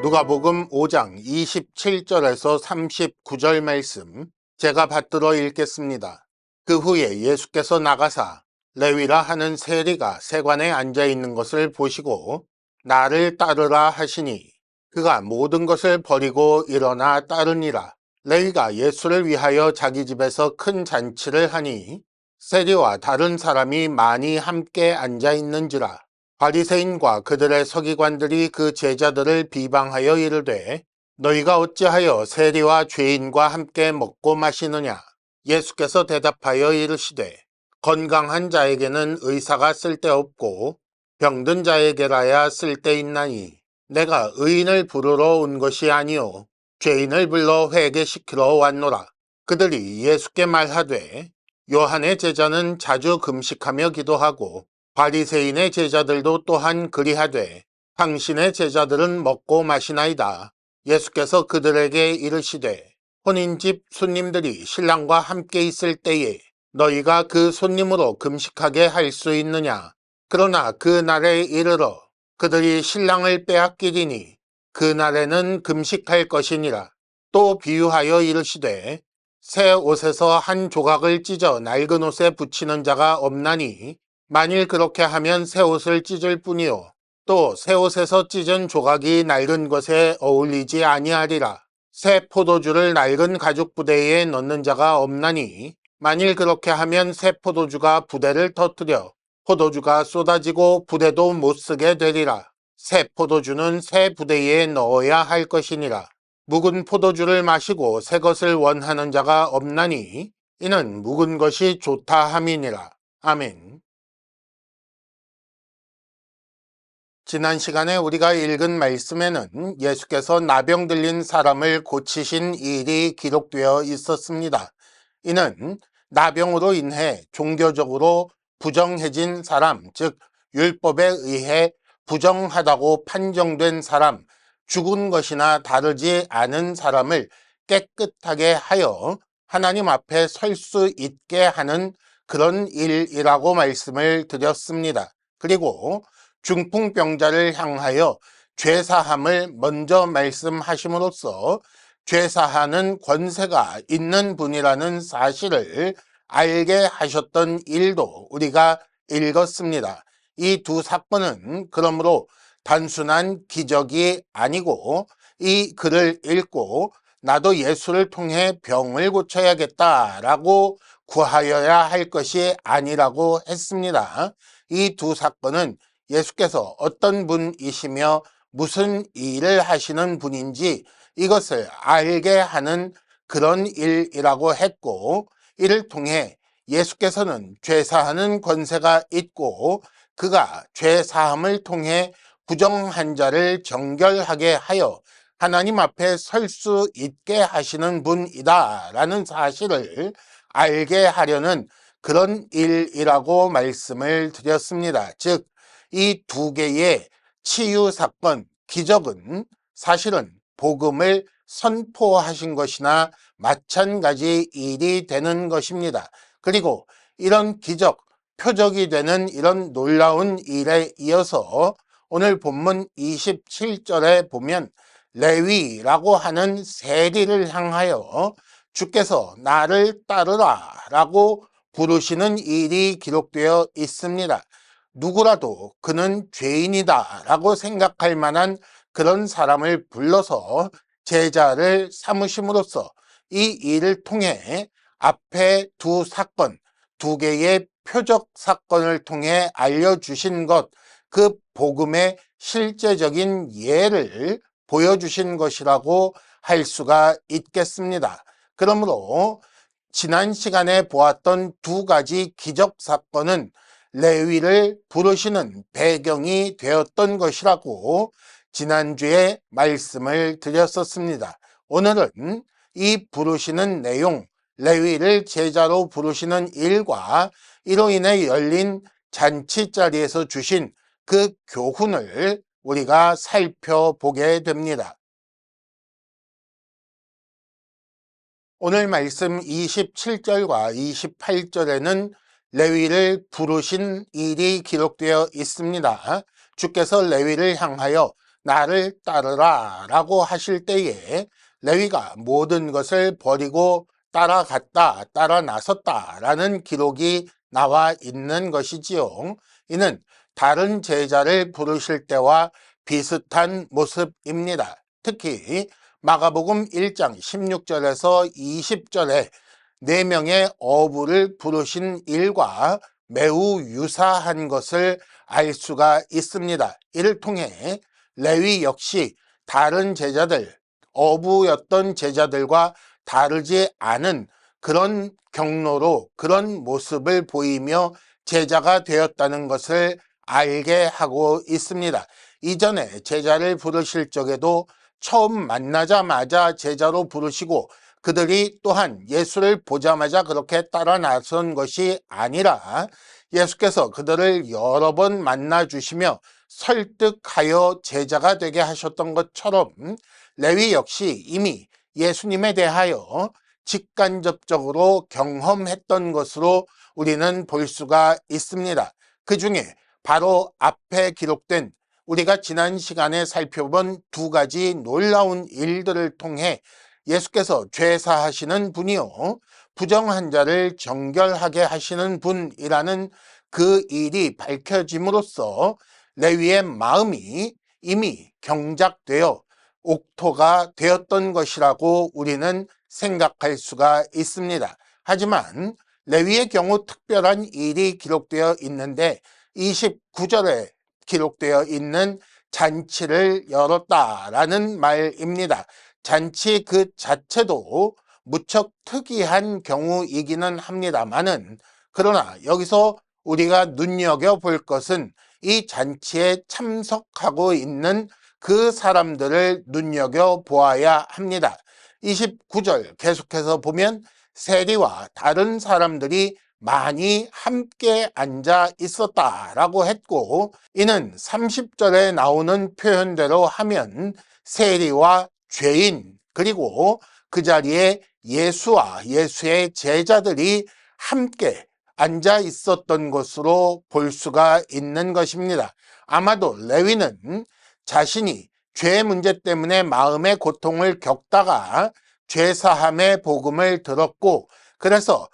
누가복음 5장 27절에서 39절 말씀 제가 받들어 읽겠습니다. 그 후에 예수께서 나가사 레위라 하는 세리가 세관에 앉아 있는 것을 보시고 나를 따르라 하시니 그가 모든 것을 버리고 일어나 따르니라. 레위가 예수를 위하여 자기 집에서 큰 잔치를 하니 세리와 다른 사람이 많이 함께 앉아 있는지라. 바리새인과 그들의 서기관들이 그 제자들을 비방하여 이르되 너희가 어찌하여 세리와 죄인과 함께 먹고 마시느냐. 예수께서 대답하여 이르시되 건강한 자에게는 의사가 쓸데없고 병든 자에게라야 쓸데있나니 내가 의인을 부르러 온 것이 아니요 죄인을 불러 회개시키러 왔노라. 그들이 예수께 말하되 요한의 제자는 자주 금식하며 기도하고 바리새인의 제자들도 또한 그리하되 당신의 제자들은 먹고 마시나이다. 예수께서 그들에게 이르시되 혼인집 손님들이 신랑과 함께 있을 때에 너희가 그 손님으로 금식하게 할 수 있느냐. 그러나 그 날에 이르러 그들이 신랑을 빼앗기리니 그 날에는 금식할 것이니라. 또 비유하여 이르시되 새 옷에서 한 조각을 찢어 낡은 옷에 붙이는 자가 없나니 만일 그렇게 하면 새 옷을 찢을 뿐이요 또 새 옷에서 찢은 조각이 낡은 것에 어울리지 아니하리라. 새 포도주를 낡은 가죽 부대에 넣는 자가 없나니 만일 그렇게 하면 새 포도주가 부대를 터뜨려 포도주가 쏟아지고 부대도 못 쓰게 되리라. 새 포도주는 새 부대에 넣어야 할 것이니라. 묵은 포도주를 마시고 새 것을 원하는 자가 없나니 이는 묵은 것이 좋다 함이니라. 아멘. 지난 시간에 우리가 읽은 말씀에는 예수께서 나병 들린 사람을 고치신 일이 기록되어 있었습니다. 이는 나병으로 인해 종교적으로 부정해진 사람, 즉 율법에 의해 부정하다고 판정된 사람, 죽은 것이나 다르지 않은 사람을 깨끗하게 하여 하나님 앞에 설 수 있게 하는 그런 일이라고 말씀을 드렸습니다. 그리고 중풍병자를 향하여 죄사함을 먼저 말씀하심으로써 죄사하는 권세가 있는 분이라는 사실을 알게 하셨던 일도 우리가 읽었습니다. 이 두 사건은 그러므로 단순한 기적이 아니고 이 글을 읽고 나도 예수를 통해 병을 고쳐야겠다라고 구하여야 할 것이 아니라고 했습니다. 이 두 사건은 예수께서 어떤 분이시며 무슨 일을 하시는 분인지 이것을 알게 하는 그런 일이라고 했고 이를 통해 예수께서는 죄사하는 권세가 있고 그가 죄사함을 통해 부정한 자를 정결하게 하여 하나님 앞에 설 수 있게 하시는 분이다 라는 사실을 알게 하려는 그런 일이라고 말씀을 드렸습니다. 즉 이 두 개의 치유 사건, 기적은 사실은 복음을 선포하신 것이나 마찬가지 일이 되는 것입니다. 그리고 이런 기적, 표적이 되는 이런 놀라운 일에 이어서 오늘 본문 27절에 보면 레위라고 하는 세리를 향하여 주께서 나를 따르라 라고 부르시는 일이 기록되어 있습니다. 누구라도 그는 죄인이다 라고 생각할 만한 그런 사람을 불러서 제자를 삼으심으로써 이 일을 통해 앞에 두 사건, 두 개의 표적 사건을 통해 알려주신 것, 그 복음의 실제적인 예를 보여주신 것이라고 할 수가 있겠습니다. 그러므로 지난 시간에 보았던 두 가지 기적 사건은 레위를 부르시는 배경이 되었던 것이라고 지난주에 말씀을 드렸었습니다. 오늘은 이 부르시는 내용, 레위를 제자로 부르시는 일과 이로 인해 열린 잔치 자리에서 주신 그 교훈을 우리가 살펴보게 됩니다. 오늘 말씀 27절과 28절에는 레위를 부르신 일이 기록되어 있습니다. 주께서 레위를 향하여 나를 따르라 라고 하실 때에 레위가 모든 것을 버리고 따라갔다, 따라 나섰다 라는 기록이 나와 있는 것이지요. 이는 다른 제자를 부르실 때와 비슷한 모습입니다. 특히 마가복음 1장 16절에서 20절에 4명의 어부를 부르신 일과 매우 유사한 것을 알 수가 있습니다. 이를 통해 레위 역시 다른 제자들, 어부였던 제자들과 다르지 않은 그런 경로로 그런 모습을 보이며 제자가 되었다는 것을 알게 하고 있습니다. 이전에 제자를 부르실 적에도 처음 만나자마자 제자로 부르시고 그들이 또한 예수를 보자마자 그렇게 따라 나선 것이 아니라 예수께서 그들을 여러 번 만나 주시며 설득하여 제자가 되게 하셨던 것처럼 레위 역시 이미 예수님에 대하여 직간접적으로 경험했던 것으로 우리는 볼 수가 있습니다. 그 중에 바로 앞에 기록된 우리가 지난 시간에 살펴본 2가지 놀라운 일들을 통해 예수께서 죄사하시는 분이요 부정한 자를 정결하게 하시는 분이라는 그 일이 밝혀짐으로써 레위의 마음이 이미 경작되어 옥토가 되었던 것이라고 우리는 생각할 수가 있습니다. 하지만 레위의 경우 특별한 일이 기록되어 있는데 29절에 기록되어 있는 잔치를 열었다라는 말입니다. 잔치 그 자체도 무척 특이한 경우이기는 합니다만은 그러나 여기서 우리가 눈여겨볼 것은 이 잔치에 참석하고 있는 그 사람들을 눈여겨보아야 합니다. 29절 계속해서 보면 세리와 다른 사람들이 많이 함께 앉아 있었다라고 했고 이는 30절에 나오는 표현대로 하면 세리와 죄인 그리고 그 자리에 예수와 예수의 제자들이 함께 앉아 있었던 것으로 볼 수가 있는 것입니다. 아마도 레위는 자신이 죄 문제 때문에 마음의 고통을 겪다가 죄사함의 복음을 들었고 그래서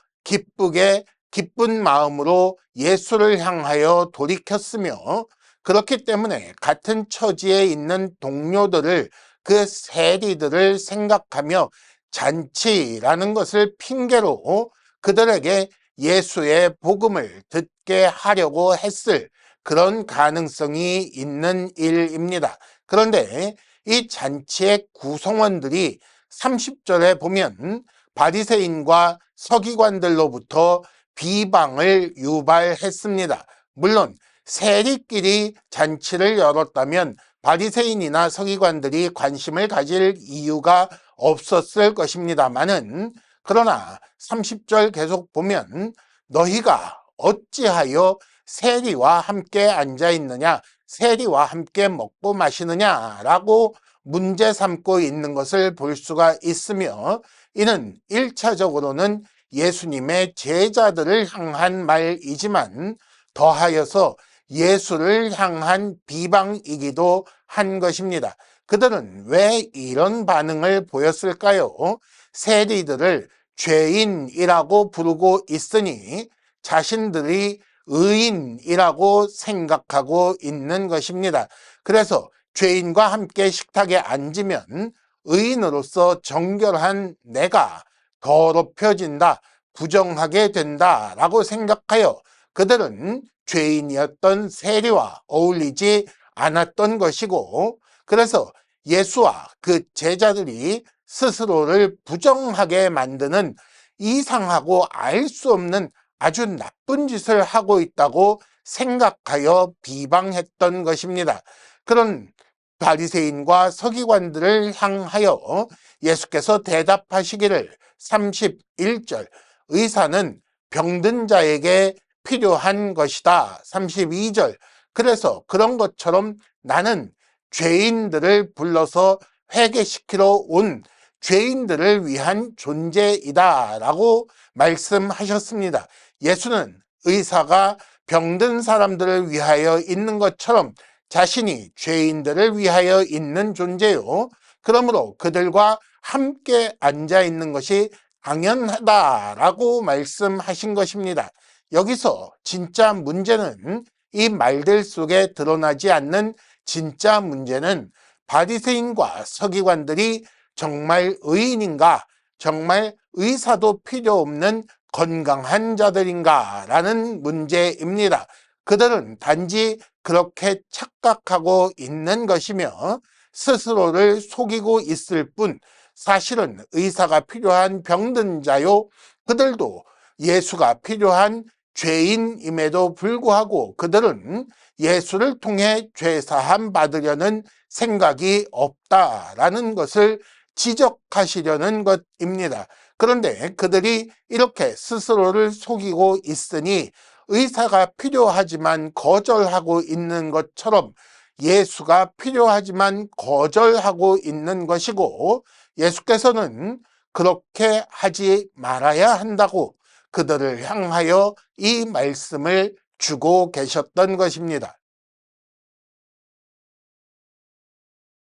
기쁜 마음으로 예수를 향하여 돌이켰으며 그렇기 때문에 같은 처지에 있는 동료들을 그 세리들을 생각하며 잔치라는 것을 핑계로 그들에게 예수의 복음을 듣게 하려고 했을 그런 가능성이 있는 일입니다. 그런데 이 잔치의 구성원들이 30절에 보면 바리새인과 서기관들로부터 비방을 유발했습니다. 물론 세리끼리 잔치를 열었다면 바리새인이나 서기관들이 관심을 가질 이유가 없었을 것입니다만은 그러나 30절 계속 보면 너희가 어찌하여 세리와 함께 앉아 있느냐 세리와 함께 먹고 마시느냐라고 문제 삼고 있는 것을 볼 수가 있으며 이는 1차적으로는 예수님의 제자들을 향한 말이지만 더하여서 예수를 향한 비방이기도 한 것입니다. 그들은 왜 이런 반응을 보였을까요? 세리들을 죄인이라고 부르고 있으니 자신들이 의인이라고 생각하고 있는 것입니다. 그래서 죄인과 함께 식탁에 앉으면 의인으로서 정결한 내가 더럽혀진다, 부정하게 된다라고 생각하여 그들은 죄인이었던 세리와 어울리지 않았던 것이고 그래서 예수와 그 제자들이 스스로를 부정하게 만드는 이상하고 알 수 없는 아주 나쁜 짓을 하고 있다고 생각하여 비방했던 것입니다. 그런 바리새인과 서기관들을 향하여 예수께서 대답하시기를 31절 의사는 병든 자에게 필요한 것이다. 32절 그래서 그런 것처럼 나는 죄인들을 불러서 회개시키러 온 죄인들을 위한 존재이다 라고 말씀하셨습니다. 예수는 의사가 병든 사람들을 위하여 있는 것처럼 자신이 죄인들을 위하여 있는 존재요. 그러므로 그들과 함께 앉아 있는 것이 당연하다라고 말씀하신 것입니다. 여기서 진짜 문제는, 이 말들 속에 드러나지 않는 진짜 문제는 바리새인과 서기관들이 정말 의인인가, 정말 의사도 필요 없는 건강한 자들인가 라는 문제입니다. 그들은 단지 그렇게 착각하고 있는 것이며 스스로를 속이고 있을 뿐, 사실은 의사가 필요한 병든 자요, 그들도 예수가 필요한 죄인임에도 불구하고 그들은 예수를 통해 죄사함 받으려는 생각이 없다라는 것을 지적하시려는 것입니다. 그런데 그들이 이렇게 스스로를 속이고 있으니 의사가 필요하지만 거절하고 있는 것처럼 예수가 필요하지만 거절하고 있는 것이고, 예수께서는 그렇게 하지 말아야 한다고 그들을 향하여 이 말씀을 주고 계셨던 것입니다.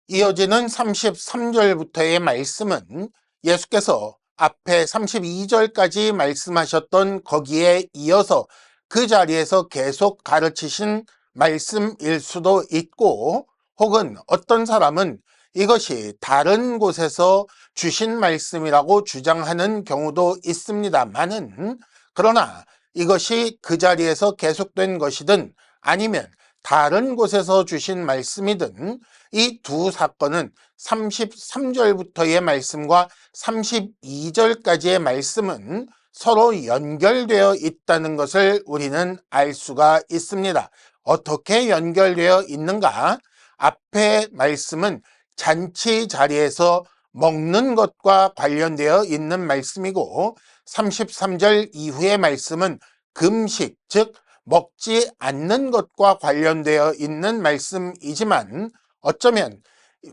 이어지는 33절부터의 말씀은 예수께서 앞에 32절까지 말씀하셨던 거기에 이어서 그 자리에서 계속 가르치신 말씀일 수도 있고, 혹은 어떤 사람은 이것이 다른 곳에서 주신 말씀이라고 주장하는 경우도 있습니다만은, 그러나 이것이 그 자리에서 계속된 것이든 아니면 다른 곳에서 주신 말씀이든 이 두 사건은 33절부터의 말씀과 32절까지의 말씀은 서로 연결되어 있다는 것을 우리는 알 수가 있습니다. 어떻게 연결되어 있는가? 앞의 말씀은 잔치 자리에서 먹는 것과 관련되어 있는 말씀이고, 33절 이후의 말씀은 금식, 즉 먹지 않는 것과 관련되어 있는 말씀이지만, 어쩌면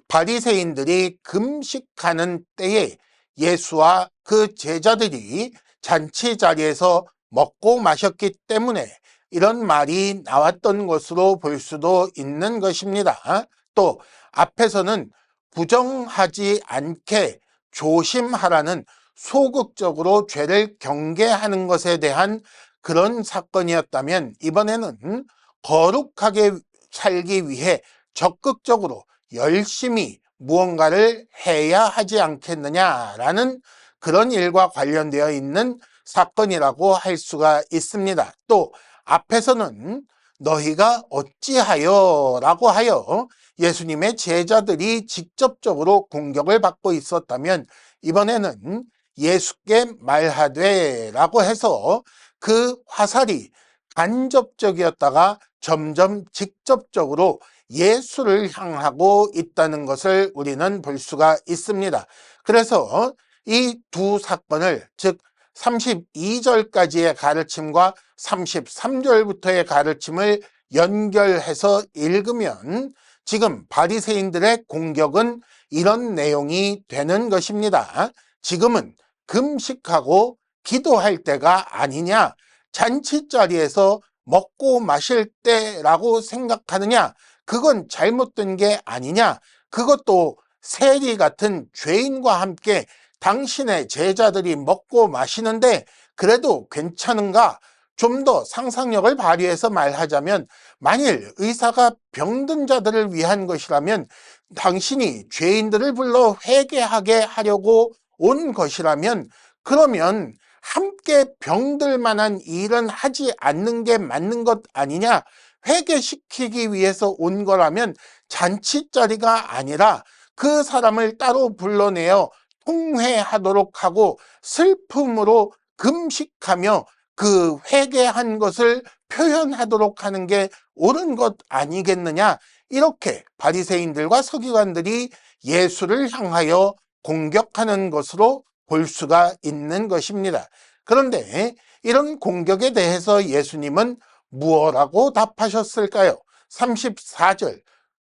바리새인들이 금식하는 때에 예수와 그 제자들이 잔치 자리에서 먹고 마셨기 때문에 이런 말이 나왔던 것으로 볼 수도 있는 것입니다. 또 앞에서는 부정하지 않게 조심하라는, 소극적으로 죄를 경계하는 것에 대한 그런 사건이었다면, 이번에는 거룩하게 살기 위해 적극적으로 열심히 무언가를 해야 하지 않겠느냐라는 그런 일과 관련되어 있는 사건이라고 할 수가 있습니다. 또 앞에서는 너희가 어찌하여 라고 하여 예수님의 제자들이 직접적으로 공격을 받고 있었다면, 이번에는 예수께 말하되 라고 해서 그 화살이 간접적이었다가 점점 직접적으로 예수를 향하고 있다는 것을 우리는 볼 수가 있습니다. 그래서 이 두 사건을, 즉 32절까지의 가르침과 33절부터의 가르침을 연결해서 읽으면 지금 바리새인들의 공격은 이런 내용이 되는 것입니다. 지금은 금식하고 기도할 때가 아니냐, 잔치자리에서 먹고 마실 때라고 생각하느냐, 그건 잘못된 게 아니냐, 그것도 세리 같은 죄인과 함께 당신의 제자들이 먹고 마시는데 그래도 괜찮은가? 좀 더 상상력을 발휘해서 말하자면, 만일 의사가 병든 자들을 위한 것이라면, 당신이 죄인들을 불러 회개하게 하려고 온 것이라면, 그러면 함께 병들 만한 일은 하지 않는 게 맞는 것 아니냐? 회개시키기 위해서 온 거라면 잔치자리가 아니라 그 사람을 따로 불러내어 통회하도록 하고 슬픔으로 금식하며 그 회개한 것을 표현하도록 하는 게 옳은 것 아니겠느냐? 이렇게 바리새인들과 서기관들이 예수를 향하여 공격하는 것으로 볼 수가 있는 것입니다. 그런데 이런 공격에 대해서 예수님은 무엇라고 답하셨을까요? 34절,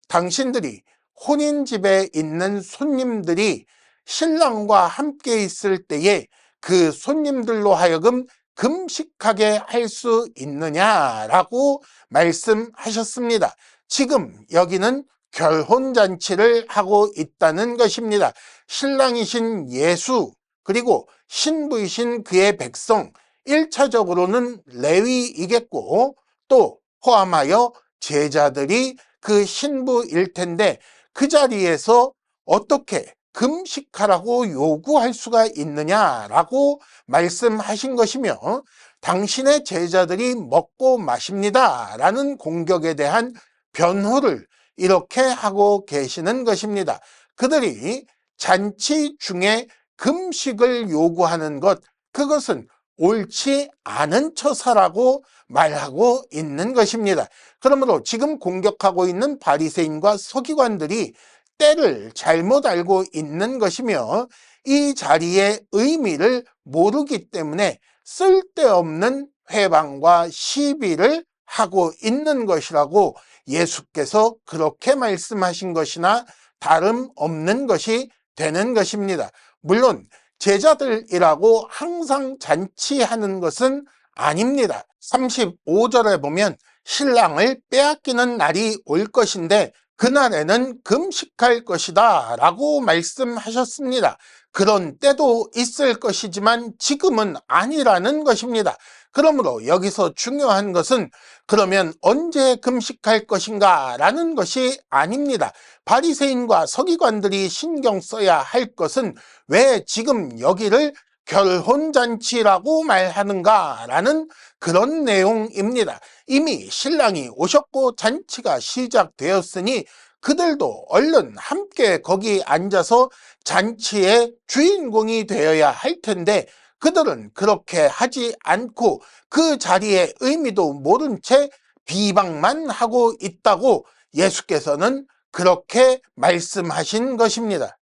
당신들이 혼인집에 있는 손님들이 신랑과 함께 있을 때에 그 손님들로 하여금 금식하게 할 수 있느냐라고 말씀하셨습니다. 지금 여기는 결혼잔치를 하고 있다는 것입니다. 신랑이신 예수, 그리고 신부이신 그의 백성, 1차적으로는 레위이겠고 또 포함하여 제자들이 그 신부일 텐데, 그 자리에서 어떻게 금식하라고 요구할 수가 있느냐라고 말씀하신 것이며, 당신의 제자들이 먹고 마십니다 라는 공격에 대한 변호를 이렇게 하고 계시는 것입니다. 그들이 잔치 중에 금식을 요구하는 것, 그것은 옳지 않은 처사라고 말하고 있는 것입니다. 그러므로 지금 공격하고 있는 바리새인과 서기관들이 때를 잘못 알고 있는 것이며, 이 자리의 의미를 모르기 때문에 쓸데없는 회방과 시비를 하고 있는 것이라고 예수께서 그렇게 말씀하신 것이나 다름없는 것이 되는 것입니다. 물론 제자들이라고 항상 잔치하는 것은 아닙니다. 35절에 보면 신랑을 빼앗기는 날이 올 것인데 그날에는 금식할 것이다 라고 말씀하셨습니다. 그런 때도 있을 것이지만 지금은 아니라는 것입니다. 그러므로 여기서 중요한 것은 그러면 언제 금식할 것인가 라는 것이 아닙니다. 바리새인과 서기관들이 신경 써야 할 것은 왜 지금 여기를 결혼잔치라고 말하는가 라는 그런 내용입니다. 이미 신랑이 오셨고 잔치가 시작되었으니 그들도 얼른 함께 거기 앉아서 잔치의 주인공이 되어야 할 텐데, 그들은 그렇게 하지 않고 그 자리의 의미도 모른 채 비방만 하고 있다고 예수께서는 그렇게 말씀하신 것입니다.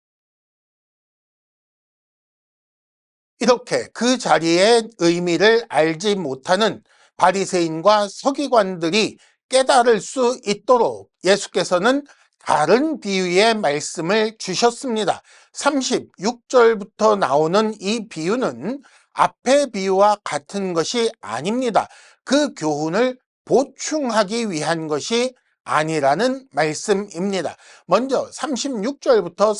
이렇게 그 자리의 의미를 알지 못하는 바리새인과 서기관들이 깨달을 수 있도록 예수께서는 다른 비유의 말씀을 주셨습니다. 36절부터 나오는 이 비유는 앞의 비유와 같은 것이 아닙니다. 그 교훈을 보충하기 위한 것이 아니라는 말씀입니다. 먼저 36절부터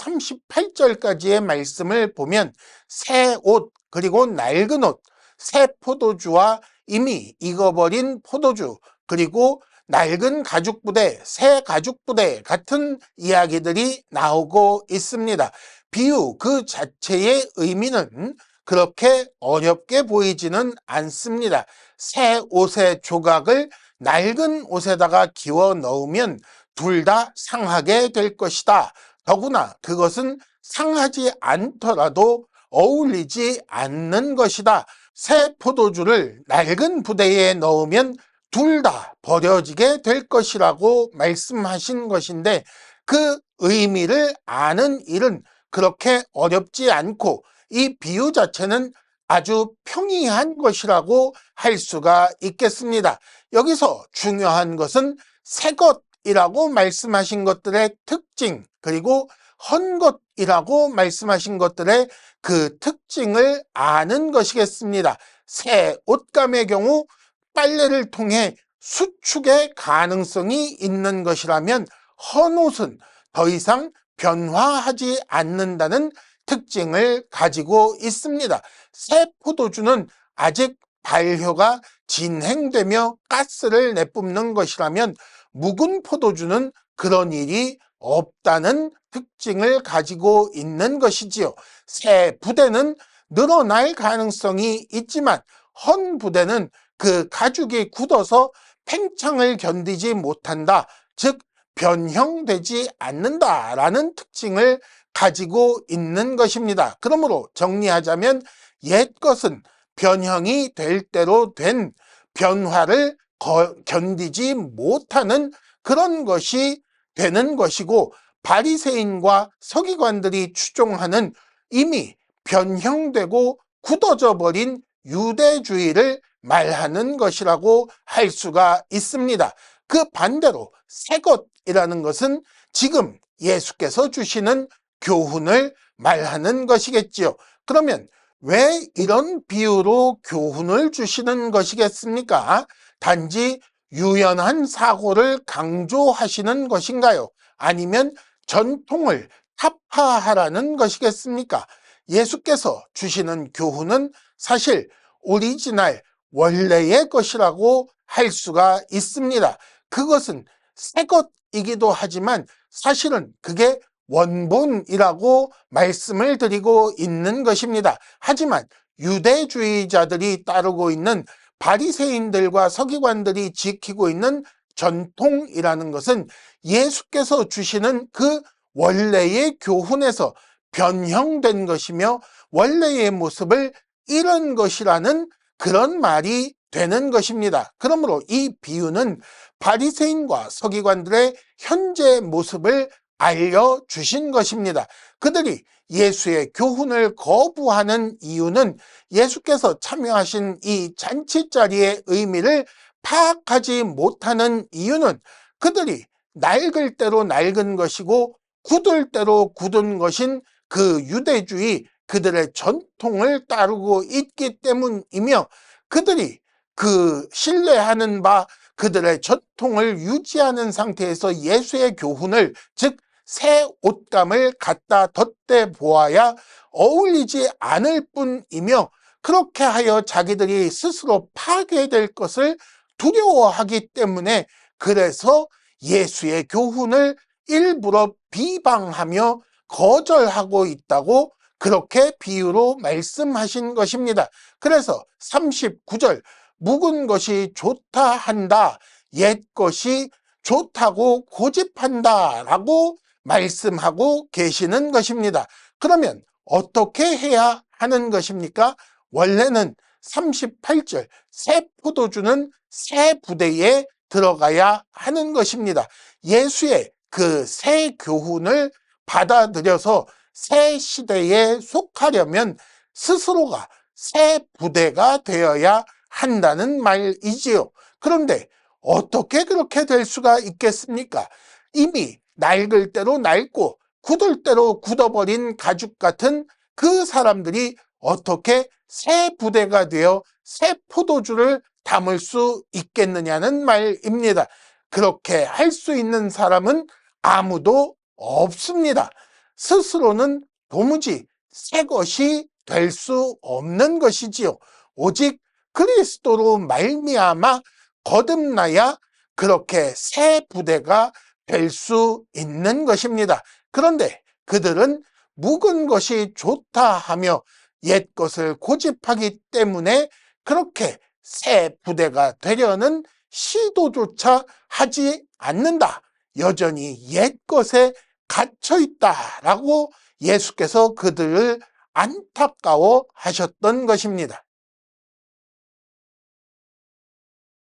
38절까지의 말씀을 보면 새 옷, 그리고 낡은 옷, 새 포도주와 이미 익어버린 포도주, 그리고 낡은 가죽부대, 새 가죽부대 같은 이야기들이 나오고 있습니다. 비유 그 자체의 의미는 그렇게 어렵게 보이지는 않습니다. 새 옷의 조각을 낡은 옷에다가 기워 넣으면 둘 다 상하게 될 것이다. 더구나 그것은 상하지 않더라도 어울리지 않는 것이다. 새 포도주를 낡은 부대에 넣으면 둘 다 버려지게 될 것이라고 말씀하신 것인데, 그 의미를 아는 일은 그렇게 어렵지 않고 이 비유 자체는 아주 평이한 것이라고 할 수가 있겠습니다. 여기서 중요한 것은 새 것이라고 말씀하신 것들의 특징, 그리고 헌 것이라고 말씀하신 것들의 그 특징을 아는 것이겠습니다. 새 옷감의 경우 빨래를 통해 수축의 가능성이 있는 것이라면, 헌 옷은 더 이상 변화하지 않는다는 특징을 가지고 있습니다. 새 포도주는 아직 발효가 진행되며 가스를 내뿜는 것이라면, 묵은 포도주는 그런 일이 없다는 특징을 가지고 있는 것이지요. 새 부대는 늘어날 가능성이 있지만 헌 부대는 그 가죽이 굳어서 팽창을 견디지 못한다, 즉 변형되지 않는다라는 특징을 가지고 있는 것입니다. 그러므로 정리하자면 옛 것은 변형이 될 대로 된 변화를 견디지 못하는 그런 것이 되는 것이고, 바리새인과 서기관들이 추종하는 이미 변형되고 굳어져 버린 유대주의를 말하는 것이라고 할 수가 있습니다. 그 반대로 새 것이라는 것은 지금 예수께서 주시는 교훈을 말하는 것이겠지요. 그러면 왜 이런 비유로 교훈을 주시는 것이겠습니까? 단지 유연한 사고를 강조하시는 것인가요? 아니면 전통을 타파하라는 것이겠습니까? 예수께서 주시는 교훈은 사실 오리지널 원래의 것이라고 할 수가 있습니다. 그것은 새 것이기도 하지만 사실은 그게 원본이라고 말씀을 드리고 있는 것입니다. 하지만 유대주의자들이 따르고 있는 바리새인들과 서기관들이 지키고 있는 전통이라는 것은 예수께서 주시는 그 원래의 교훈에서 변형된 것이며 원래의 모습을 잃은 것이라는 그런 말이 되는 것입니다. 그러므로 이 비유는 바리새인과 서기관들의 현재 모습을 알려주신 것입니다. 그들이 예수의 교훈을 거부하는 이유는 예수께서 참여하신 이 잔치자리의 의미를 파악하지 못하는 이유는 그들이 낡을 대로 낡은 것이고 굳을 대로 굳은 것인 그 유대주의, 그들의 전통을 따르고 있기 때문이며 그들이 그 신뢰하는 바 그들의 전통을 유지하는 상태에서 예수의 교훈을, 즉 새 옷감을 갖다 덧대 보아야 어울리지 않을 뿐이며 그렇게 하여 자기들이 스스로 파괴될 것을 두려워하기 때문에 그래서 예수의 교훈을 일부러 비방하며 거절하고 있다고 그렇게 비유로 말씀하신 것입니다. 그래서 39절 묵은 것이 좋다 한다, 옛 것이 좋다고 고집한다 라고 말씀하고 계시는 것입니다. 그러면 어떻게 해야 하는 것입니까? 원래는 38절 새 포도주는 새 부대에 들어가야 하는 것입니다. 예수의 그 새 교훈을 받아들여서 새 시대에 속하려면 스스로가 새 부대가 되어야 한다는 말이지요. 그런데 어떻게 그렇게 될 수가 있겠습니까? 이미 낡을 대로 낡고 굳을 대로 굳어버린 가죽 같은 그 사람들이 어떻게 새 부대가 되어 새 포도주를 담을 수 있겠느냐는 말입니다. 그렇게 할 수 있는 사람은 아무도 없습니다. 스스로는 도무지 새 것이 될 수 없는 것이지요. 오직 그리스도로 말미암아 거듭나야 그렇게 새 부대가 될 수 있는 것입니다. 그런데 그들은 묵은 것이 좋다 하며 옛 것을 고집하기 때문에 그렇게 새 부대가 되려는 시도조차 하지 않는다. 여전히 옛 것에 갇혀 있다라고 예수께서 그들을 안타까워 하셨던 것입니다.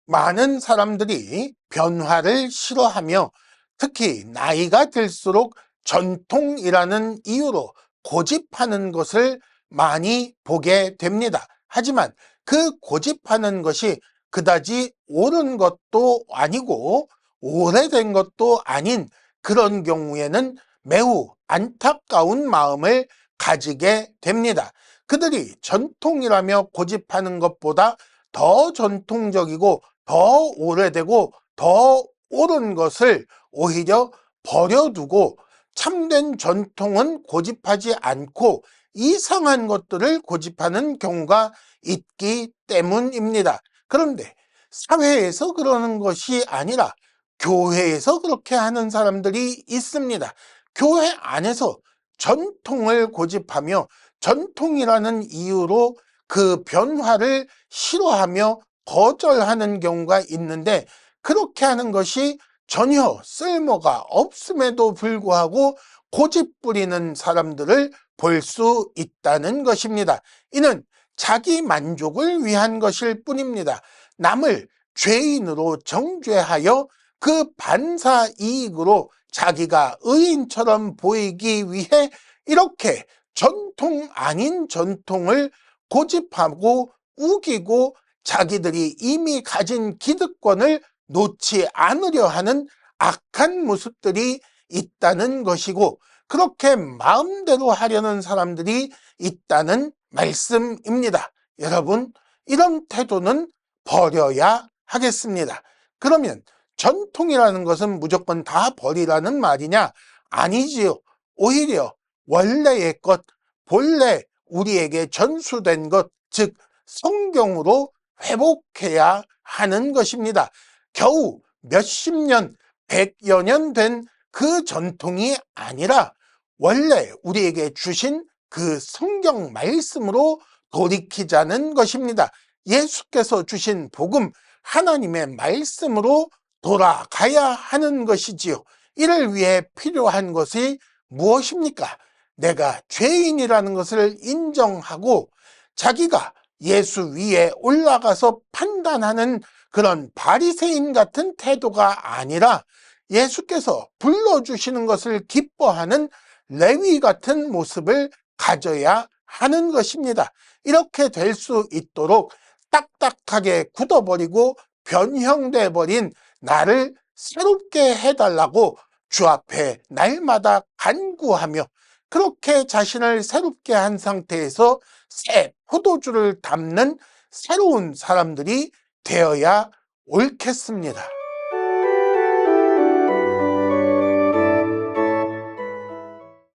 많은 사람들이 변화를 싫어하며 특히 나이가 들수록 전통이라는 이유로 고집하는 것을 많이 보게 됩니다. 하지만 그 고집하는 것이 그다지 옳은 것도 아니고 오래된 것도 아닌 그런 경우에는 매우 안타까운 마음을 가지게 됩니다. 그들이 전통이라며 고집하는 것보다 더 전통적이고 더 오래되고 더 옳은 것을 오히려 버려두고 참된 전통은 고집하지 않고 이상한 것들을 고집하는 경우가 있기 때문입니다. 그런데 사회에서 그러는 것이 아니라 교회에서 그렇게 하는 사람들이 있습니다. 교회 안에서 전통을 고집하며 전통이라는 이유로 그 변화를 싫어하며 거절하는 경우가 있는데 그렇게 하는 것이 전혀 쓸모가 없음에도 불구하고 고집 부리는 사람들을 볼 수 있다는 것입니다. 이는 자기 만족을 위한 것일 뿐입니다. 남을 죄인으로 정죄하여 그 반사 이익으로 자기가 의인처럼 보이기 위해 이렇게 전통 아닌 전통을 고집하고 우기고 자기들이 이미 가진 기득권을 놓지 않으려 하는 악한 모습들이 있다는 것이고 그렇게 마음대로 하려는 사람들이 있다는 말씀입니다. 여러분, 이런 태도는 버려야 하겠습니다. 그러면 전통이라는 것은 무조건 다 버리라는 말이냐? 아니지요. 오히려 원래의 것, 본래 우리에게 전수된 것, 즉 성경으로 회복해야 하는 것입니다. 겨우 몇십 년, 백여 년 된 그 전통이 아니라 원래 우리에게 주신 그 성경 말씀으로 돌이키자는 것입니다. 예수께서 주신 복음, 하나님의 말씀으로 돌아가야 하는 것이지요. 이를 위해 필요한 것이 무엇입니까? 내가 죄인이라는 것을 인정하고 자기가 예수 위에 올라가서 판단하는 그런 바리새인 같은 태도가 아니라 예수께서 불러주시는 것을 기뻐하는 레위 같은 모습을 가져야 하는 것입니다. 이렇게 될 수 있도록 딱딱하게 굳어버리고 변형돼 버린 나를 새롭게 해달라고 주 앞에 날마다 간구하며 그렇게 자신을 새롭게 한 상태에서 새 포도주를 담는 새로운 사람들이 되어야 옳겠습니다.